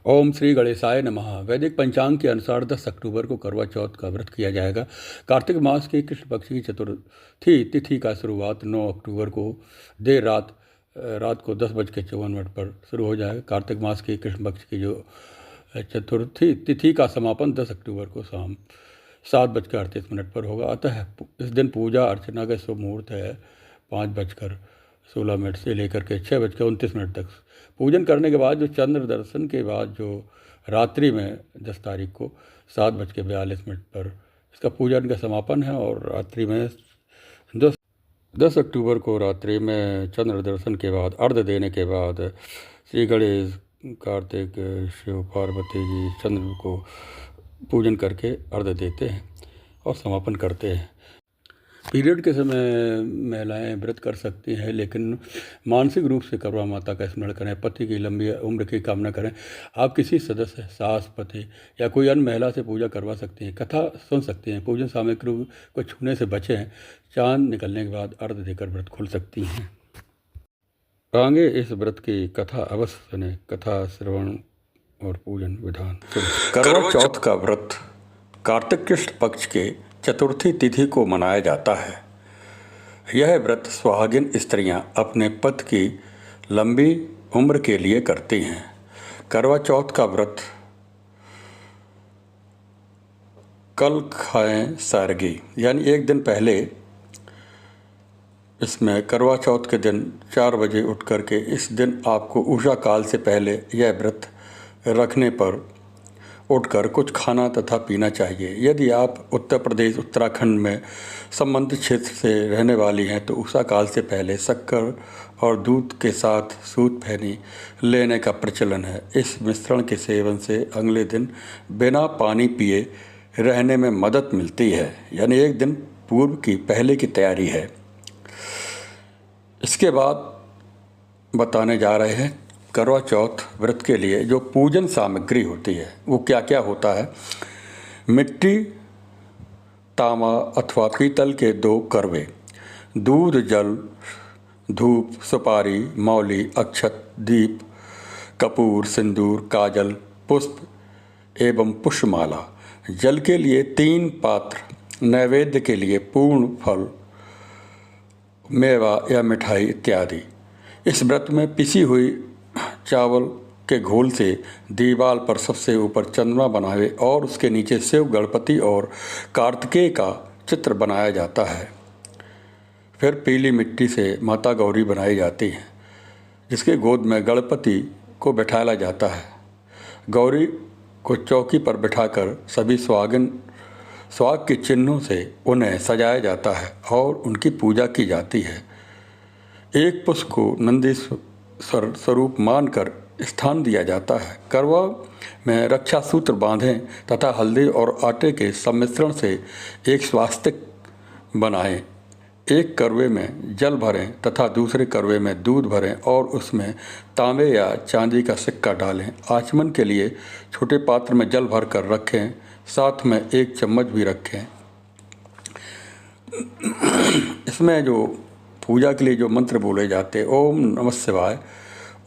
ओम श्री गणेशाय नमः। वैदिक पंचांग के अनुसार 10 अक्टूबर को करवा चौथ का व्रत किया जाएगा। कार्तिक मास की कृष्ण पक्ष की चतुर्थी तिथि का शुरुआत 9 अक्टूबर को देर रात को 10:54 पर शुरू हो जाएगा। कार्तिक मास की कृष्ण पक्ष की जो चतुर्थी तिथि का समापन 10 अक्टूबर को शाम 7:38 पर होगा। अतः इस दिन पूजा अर्चना का शुभ मुहूर्त है 5:16 से लेकर के 6:29 तक। पूजन करने के बाद जो चंद्र दर्शन के बाद जो रात्रि में 10 तारीख को 7:42 पर इसका पूजन का समापन है। और रात्रि में 10 अक्टूबर को रात्रि में चंद्र दर्शन के बाद अर्घ्य देने के बाद श्री गणेश कार्तिक शिव पार्वती जी चंद्र को पूजन करके अर्घ्य देते हैं और समापन करते हैं। पीरियड के समय महिलाएं व्रत कर सकती हैं, लेकिन मानसिक रूप से करवा माता का स्मरण करें, पति की लंबी उम्र की कामना करें। आप किसी सदस्य, सास, पति या कोई अन्य महिला से पूजा करवा सकती हैं, कथा सुन सकती हैं। पूजन सामग्री को छूने से बचें। चांद निकलने के बाद अर्घ्य देकर व्रत खोल सकती हैं। आगे इस व्रत की कथा अवश्य सुने। कथा श्रवण और पूजन विधान। करवा चौथ का व्रत कार्तिक कृष्ण पक्ष के चतुर्थी तिथि को मनाया जाता है। यह व्रत सुहागिन स्त्रियां अपने पति की लंबी उम्र के लिए करती हैं। करवा चौथ का व्रत कल खाएं सारगी, यानी एक दिन पहले इसमें करवा चौथ के दिन 4 बजे उठ करके इस दिन आपको उषा काल से पहले यह व्रत रखने पर उठकर कुछ खाना तथा पीना चाहिए। यदि आप उत्तर प्रदेश, उत्तराखंड में संबंधित क्षेत्र से रहने वाली हैं तो उषा काल से पहले शक्कर और दूध के साथ सूत फैनी लेने का प्रचलन है। इस मिश्रण के सेवन से अगले दिन बिना पानी पिए रहने में मदद मिलती है, यानी एक दिन पूर्व की पहले की तैयारी है। इसके बाद बताने जा रहे हैं करवा चौथ व्रत के लिए जो पूजन सामग्री होती है वो क्या क्या होता है। मिट्टी, तांबा अथवा पीतल के 2 करवे, दूध, जल, धूप, सुपारी, मौली, अक्षत, दीप, कपूर, सिंदूर, काजल, पुष्प एवं पुष्पमाला। जल के लिए 3 पात्र, नैवेद्य के लिए पूर्ण फल, मेवा या मिठाई इत्यादि। इस व्रत में पिसी हुई चावल के घोल से दीवार पर सबसे ऊपर चंद्रमा बनावे और उसके नीचे शिव, गणपति और कार्तिकेय का चित्र बनाया जाता है। फिर पीली मिट्टी से माता गौरी बनाई जाती है, जिसके गोद में गणपति को बैठाया जाता है। गौरी को चौकी पर बिठाकर सभी सुहाग के चिन्हों से उन्हें सजाया जाता है और उनकी पूजा की जाती है। एक पुष्प को नंदीश्वर स्वरूप मानकर स्थान दिया जाता है। करवा में रक्षा सूत्र बांधें तथा हल्दी और आटे के सम्मिश्रण से एक स्वास्तिक बनाएं। एक करवे में जल भरें तथा दूसरे करवे में दूध भरें और उसमें तांबे या चांदी का सिक्का डालें। आचमन के लिए छोटे पात्र में जल भर कर रखें, साथ में 1 चम्मच भी रखें। इसमें जो पूजा के लिए जो मंत्र बोले जाते हैं, ओम नमः शिवाय,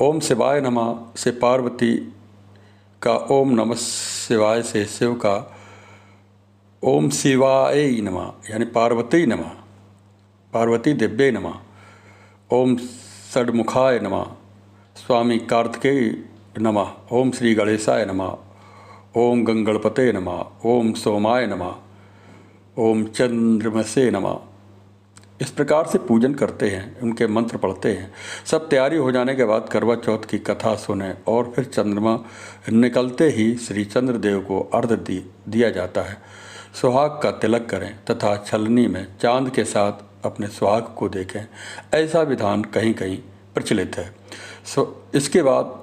ओम शिवाय नमः से पार्वती का, ओम नमः शिवाय से शिव का, ओम शिवाय नमः यानी पार्वती नमः, पार्वती दिव्ये नमः, ओम षड्मुखाय नमः, स्वामी कार्तिकेय नमः, ओम श्री गणेशाय नमः, ओम गंगणपते नमः, ओम सोमाय नमः, ओम चंद्रमसे नमः। इस प्रकार से पूजन करते हैं, उनके मंत्र पढ़ते हैं। सब तैयारी हो जाने के बाद करवा चौथ की कथा सुने और फिर चंद्रमा निकलते ही श्री चंद्रदेव को अर्घ्य दिया जाता है। सुहाग का तिलक करें तथा छलनी में चांद के साथ अपने सुहाग को देखें। ऐसा विधान कहीं कहीं प्रचलित है। इसके बाद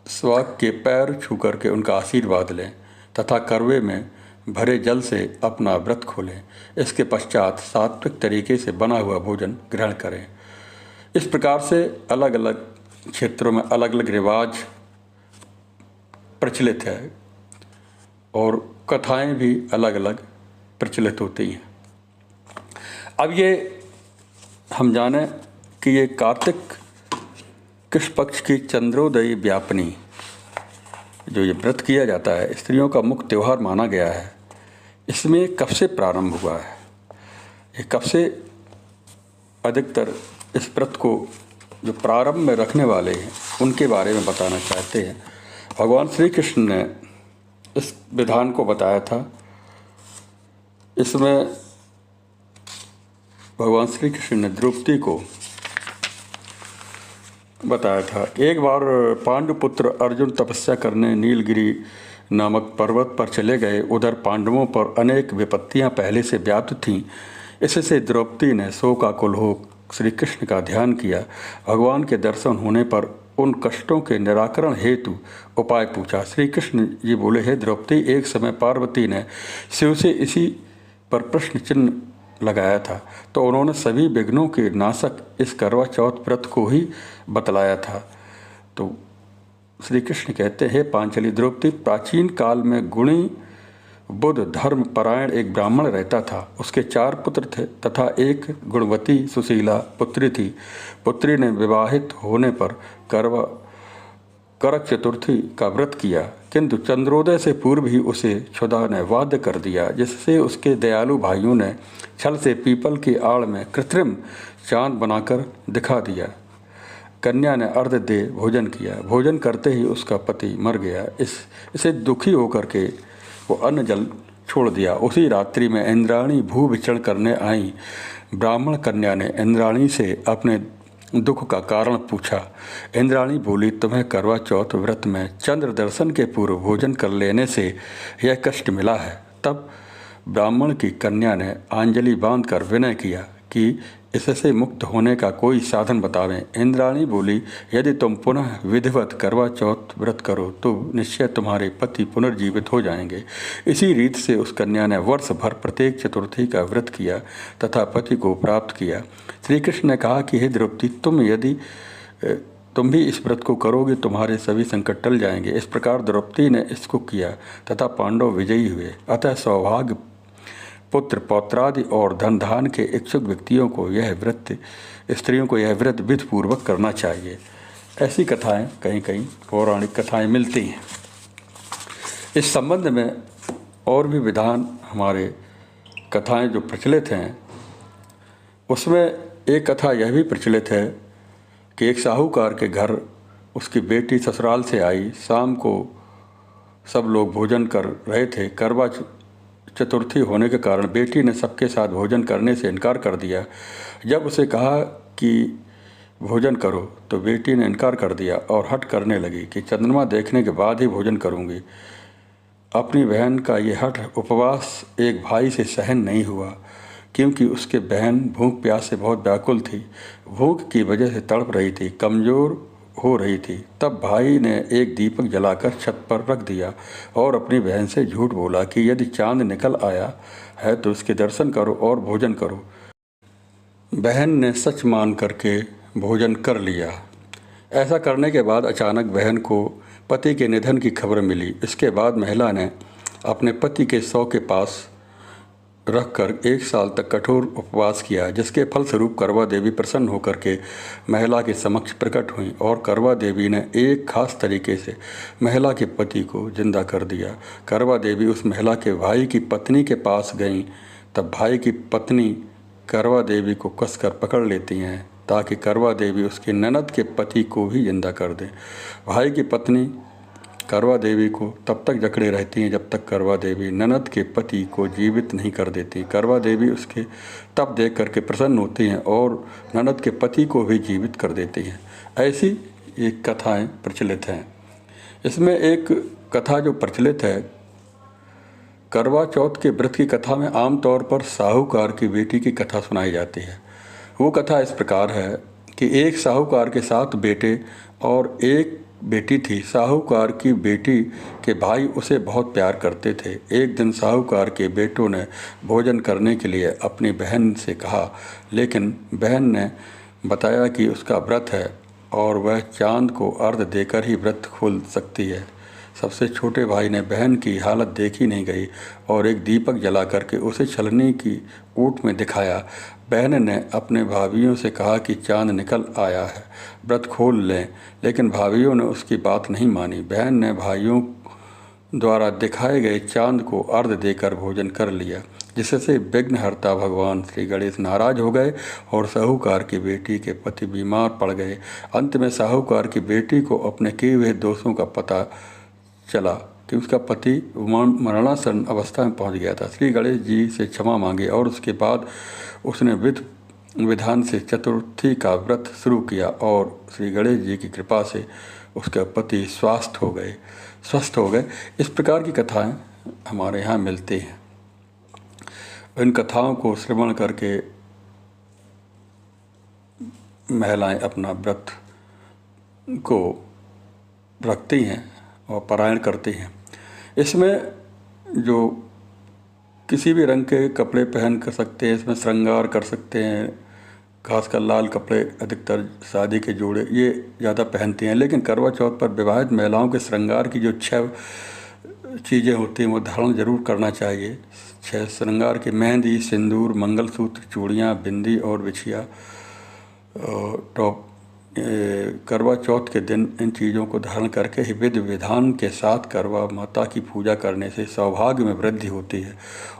सुहाग के पैर छू करके उनका आशीर्वाद लें तथा करवे में भरे जल से अपना व्रत खोलें। इसके पश्चात सात्विक तरीके से बना हुआ भोजन ग्रहण करें। इस प्रकार से अलग अलग क्षेत्रों में अलग अलग रिवाज प्रचलित है और कथाएं भी अलग अलग प्रचलित होती हैं। अब ये हम जाने कि ये कार्तिक कृष्ण पक्ष की चंद्रोदयी व्यापनी जो ये व्रत किया जाता है, स्त्रियों का मुख्य त्यौहार माना गया है। इसमें कब से प्रारंभ हुआ है, ये कब से अधिकतर इस व्रत को जो प्रारंभ में रखने वाले हैं उनके बारे में बताना चाहते हैं। भगवान श्री कृष्ण ने इस विधान को बताया था। इसमें भगवान श्री कृष्ण ने द्रौपदी को बताया था। एक बार पांडुपुत्र अर्जुन तपस्या करने नीलगिरी नामक पर्वत पर चले गए। उधर पांडवों पर अनेक विपत्तियां पहले से व्याप्त थीं। इससे द्रौपदी ने शोकाकुल हो श्री कृष्ण का ध्यान किया। भगवान के दर्शन होने पर उन कष्टों के निराकरण हेतु उपाय पूछा। श्री कृष्ण जी बोले, हे द्रौपदी, एक समय पार्वती ने शिव से इसी पर प्रश्न चिन्ह लगाया था, तो उन्होंने सभी विघ्नों के नाशक इस करवा चौथ व्रत को ही बतलाया था। तो श्री कृष्ण कहते हैं, हे पांचाली द्रौपदी, प्राचीन काल में गुणी बुद्ध धर्म परायण एक ब्राह्मण रहता था। उसके 4 पुत्र थे तथा एक गुणवती सुशीला पुत्री थी। पुत्री ने विवाहित होने पर करक चतुर्थी का व्रत किया, किंतु चंद्रोदय से पूर्व ही उसे क्षुधा ने बाध्य कर दिया, जिससे उसके दयालु भाइयों ने छल से पीपल की आड़ में कृत्रिम चांद बनाकर दिखा दिया। कन्या ने अर्घ दे भोजन किया। भोजन करते ही उसका पति मर गया। इसे दुखी होकर के वो अन्न जल छोड़ दिया। उसी रात्रि में इंद्राणी भू विचरण करने आई। ब्राह्मण कन्या ने इंद्राणी से अपने दुख का कारण पूछा। इंद्राणी बोली, तुम्हें करवा चौथ व्रत में चंद्र दर्शन के पूर्व भोजन कर लेने से यह कष्ट मिला है। तब ब्राह्मण की कन्या ने आंजलि बांधकर विनय किया कि इससे मुक्त होने का कोई साधन बतावें। इंद्राणी बोली, यदि तुम पुनः विधिवत करवा चौथ व्रत करो तो निश्चय तुम्हारे पति पुनर्जीवित हो जाएंगे। इसी रीत से उस कन्या ने वर्ष भर प्रत्येक चतुर्थी का व्रत किया तथा पति को प्राप्त किया। श्री कृष्ण ने कहा कि हे द्रौपदी, तुम भी इस व्रत को करोगे, तुम्हारे सभी संकट टल जाएंगे। इस प्रकार द्रौपदी ने इसको किया तथा पांडव विजयी हुए। अतः सौभाग्य, पुत्र पौत्रादि और धन धान के इच्छुक व्यक्तियों को स्त्रियों को यह व्रत विधिपूर्वक करना चाहिए। ऐसी कथाएं कहीं कहीं पौराणिक कथाएं मिलती हैं। इस संबंध में और भी विधान हमारे कथाएं जो प्रचलित हैं, उसमें एक कथा यह भी प्रचलित है कि एक साहूकार के घर उसकी बेटी ससुराल से आई। शाम को सब लोग भोजन कर रहे थे। करवा चतुर्थी होने के कारण बेटी ने सबके साथ भोजन करने से इनकार कर दिया। जब उसे कहा कि भोजन करो तो बेटी ने इनकार कर दिया और हठ करने लगी कि चंद्रमा देखने के बाद ही भोजन करूंगी। अपनी बहन का ये हठ उपवास एक भाई से सहन नहीं हुआ, क्योंकि उसके बहन भूख प्यास से बहुत व्याकुल थी। भूख की वजह से तड़प रही थी, कमज़ोर हो रही थी। तब भाई ने एक दीपक जलाकर छत पर रख दिया और अपनी बहन से झूठ बोला कि यदि चांद निकल आया है तो उसके दर्शन करो और भोजन करो। बहन ने सच मान करके भोजन कर लिया। ऐसा करने के बाद अचानक बहन को पति के निधन की खबर मिली। इसके बाद महिला ने अपने पति के शव के पास रखकर 1 साल तक कठोर उपवास किया, जिसके फलस्वरूप करवा देवी प्रसन्न होकर के महिला के समक्ष प्रकट हुई और करवा देवी ने एक खास तरीके से महिला के पति को जिंदा कर दिया। करवा देवी उस महिला के भाई की पत्नी के पास गईं। तब भाई की पत्नी करवा देवी को कसकर पकड़ लेती हैं ताकि करवा देवी उसके ननद के पति को भी जिंदा कर दें। भाई की पत्नी करवा देवी को तब तक जकड़े रहती हैं जब तक करवा देवी ननद के पति को जीवित नहीं कर देती। करवा देवी उसके तब देख करके प्रसन्न होती हैं और ननद के पति को भी जीवित कर देती हैं। ऐसी एक कथाएं प्रचलित हैं। इसमें एक कथा जो प्रचलित है, करवा चौथ के व्रत की कथा में आमतौर पर साहूकार की बेटी की कथा सुनाई जाती है। वो कथा इस प्रकार है कि एक साहूकार के 7 बेटे और एक बेटी थी। साहूकार की बेटी के भाई उसे बहुत प्यार करते थे। एक दिन साहूकार के बेटों ने भोजन करने के लिए अपनी बहन से कहा, लेकिन बहन ने बताया कि उसका व्रत है और वह चांद को अर्घ देकर ही व्रत खोल सकती है। सबसे छोटे भाई ने बहन की हालत देखी नहीं गई और एक दीपक जला करके उसे छलनी की ऊँट में दिखाया। बहन ने अपने भाइयों से कहा कि चांद निकल आया है, व्रत खोल लें, लेकिन भाइयों ने उसकी बात नहीं मानी। बहन ने भाइयों द्वारा दिखाए गए चांद को अर्घ देकर भोजन कर लिया, जिससे विघ्नहर्ता भगवान श्री गणेश नाराज हो गए और साहूकार की बेटी के पति बीमार पड़ गए। अंत में साहूकार की बेटी को अपने किए हुए दोषों का पता चला कि उसका पति मरणासन अवस्था में पहुंच गया था। श्री गणेश जी से क्षमा मांगी और उसके बाद उसने विधान से चतुर्थी का व्रत शुरू किया और श्री गणेश जी की कृपा से उसका पति स्वस्थ हो गए। इस प्रकार की कथाएं हमारे यहाँ मिलती हैं। इन कथाओं को श्रवण करके महिलाएं अपना व्रत को रखती हैं और पारायण करती हैं। इसमें जो किसी भी रंग के कपड़े पहन कर सकते हैं, इसमें श्रृंगार कर सकते हैं। खासकर लाल कपड़े अधिकतर शादी के जोड़े ये ज़्यादा पहनती हैं, लेकिन करवा चौथ पर विवाहित महिलाओं के श्रृंगार की जो 6 चीज़ें होती हैं वो धारण जरूर करना चाहिए। 6 श्रृंगार की मेहंदी, सिंदूर, मंगलसूत्र, चूड़ियाँ, बिंदी और बिछिया टॉप। करवा चौथ के दिन इन चीज़ों को धारण करके ही विधि विधान के साथ करवा माता की पूजा करने से सौभाग्य में वृद्धि होती है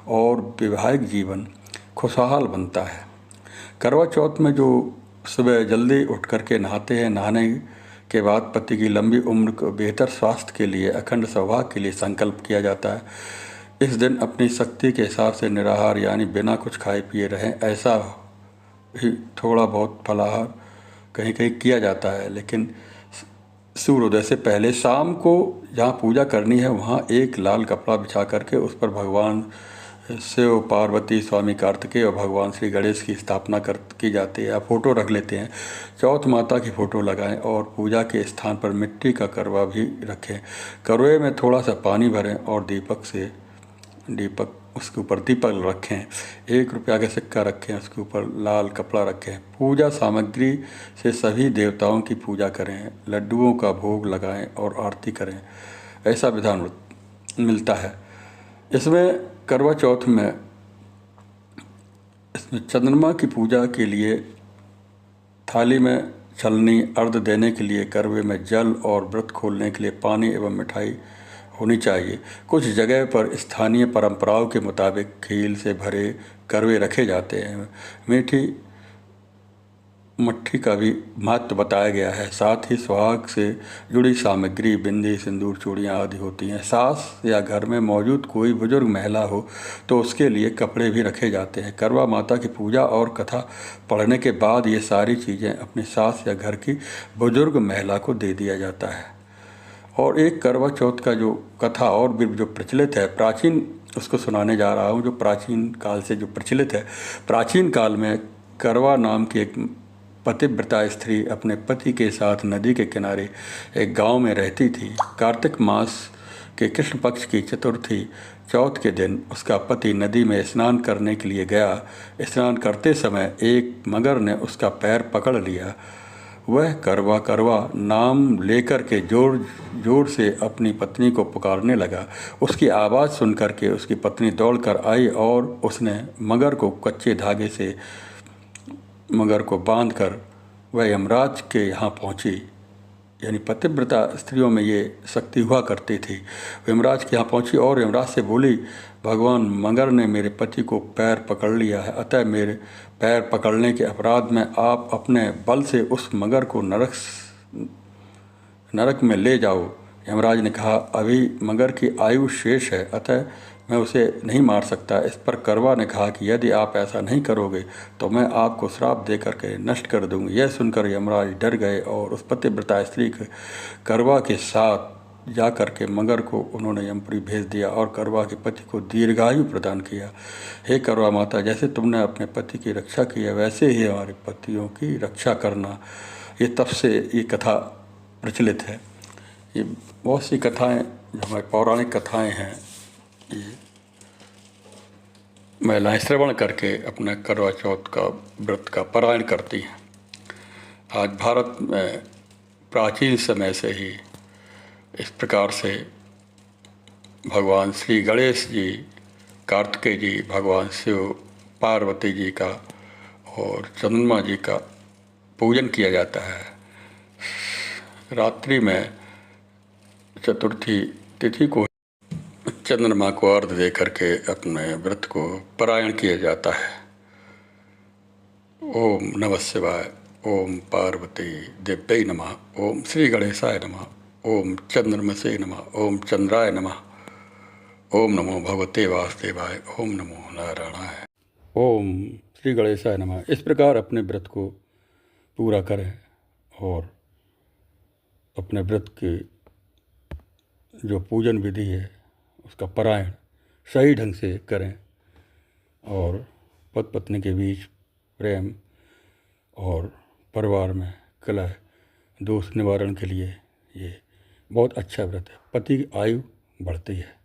और वैवाहिक जीवन खुशहाल बनता है। करवा चौथ में जो सुबह जल्दी उठ करके नहाते हैं, नहाने के बाद पति की लंबी उम्र को बेहतर स्वास्थ्य के लिए, अखंड सौभाग्य के लिए संकल्प किया जाता है। इस दिन अपनी शक्ति के हिसाब से निराहार यानी बिना कुछ खाए पिए रहें। ऐसा ही थोड़ा बहुत फलाहार कहीं कहीं किया जाता है, लेकिन सूर्योदय से पहले शाम को जहाँ पूजा करनी है वहाँ एक लाल कपड़ा बिछा करके उस पर भगवान शिव, पार्वती, स्वामी कार्तिकेय और भगवान श्री गणेश की स्थापना की जाती है या फ़ोटो रख लेते हैं। चौथ माता की फ़ोटो लगाएं और पूजा के स्थान पर मिट्टी का करवा भी रखें। करवे में थोड़ा सा पानी भरें और उसके ऊपर दीपक रखें। 1 रुपया का सिक्का रखें, उसके ऊपर लाल कपड़ा रखें। पूजा सामग्री से सभी देवताओं की पूजा करें, लड्डुओं का भोग लगाएं और आरती करें। ऐसा विधान मिलता है। इसमें करवा चौथ में चंद्रमा की पूजा के लिए थाली में छलनी, अर्घ देने के लिए करवे में जल और व्रत खोलने के लिए पानी एवं मिठाई होनी चाहिए। कुछ जगह पर स्थानीय परंपराओं के मुताबिक खील से भरे करवे रखे जाते हैं। मीठी मट्ठी का भी महत्व बताया गया है। साथ ही सुहाग से जुड़ी सामग्री, बिंदी, सिंदूर, चूड़ियाँ आदि होती हैं। सास या घर में मौजूद कोई बुजुर्ग महिला हो तो उसके लिए कपड़े भी रखे जाते हैं। करवा माता की पूजा और कथा पढ़ने के बाद ये सारी चीज़ें अपनी सास या घर की बुजुर्ग महिला को दे दिया जाता है। और एक करवा चौथ का जो कथा और भी जो प्रचलित है, प्राचीन, उसको सुनाने जा रहा हूँ, जो प्राचीन काल से जो प्रचलित है। प्राचीन काल में करवा नाम की एक पतिव्रता स्त्री अपने पति के साथ नदी के किनारे एक गांव में रहती थी। कार्तिक मास के कृष्ण पक्ष की चतुर्थी चौथ के दिन उसका पति नदी में स्नान करने के लिए गया। स्नान करते समय एक मगर ने उसका पैर पकड़ लिया। वह करवा करवा नाम लेकर के जोर जोर से अपनी पत्नी को पुकारने लगा। उसकी आवाज़ सुन करके उसकी पत्नी दौड़कर आई और उसने मगर को कच्चे धागे से मगर को बांधकर वह यमराज के यहाँ पहुँची। यानी पतिव्रता स्त्रियों में ये शक्ति हुआ करती थी। यमराज के यहाँ पहुँची और यमराज से बोली, भगवान मगर ने मेरे पति को पैर पकड़ लिया है, अतः मेरे पैर पकड़ने के अपराध में आप अपने बल से उस मगर को नरक में ले जाओ। यमराज ने कहा, अभी मगर की आयु शेष है, अतः मैं उसे नहीं मार सकता। इस पर करवा ने कहा कि यदि आप ऐसा नहीं करोगे तो मैं आपको श्राप दे करके नष्ट कर दूंगी। यह सुनकर यमराज डर गए और उस पतिव्रता स्त्री के करवा के साथ जा कर के मगर को उन्होंने यमपुरी भेज दिया और करवा के पति को दीर्घायु प्रदान किया। हे करवा माता, जैसे तुमने अपने पति की रक्षा की है वैसे ही हमारे पतियों की रक्षा करना। ये तब से ये कथा प्रचलित है। ये बहुत सी कथाएं जो हमारी पौराणिक कथाएं हैं, ये महिलाएं श्रवण करके अपना करवा चौथ का व्रत का पारायण करती हैं। आज भारत में प्राचीन समय से ही इस प्रकार से भगवान श्री गणेश जी, कार्तिकेय जी, भगवान शिव, पार्वती जी का और चंद्रमा जी का पूजन किया जाता है। रात्रि में चतुर्थी तिथि को चंद्रमा को अर्घ्य दे करके अपने व्रत को पारायण किया जाता है। ओम नमः शिवाय। ओम पार्वती देव्यै नमः। ओम श्री गणेशाय नमः। ओम चंद्रमसे नमः। ओम चंद्राय नमः। ओम नमो भगवते वासुदेवाय। ओम नमो नारायणाय। ओम श्री गणेशाय नमः। इस प्रकार अपने व्रत को पूरा करें और अपने व्रत की जो पूजन विधि है उसका पारायण सही ढंग से करें और पति पत्नी के बीच प्रेम और परिवार में कलह दोष निवारण के लिए ये बहुत अच्छा व्रत है। पति की आयु बढ़ती है।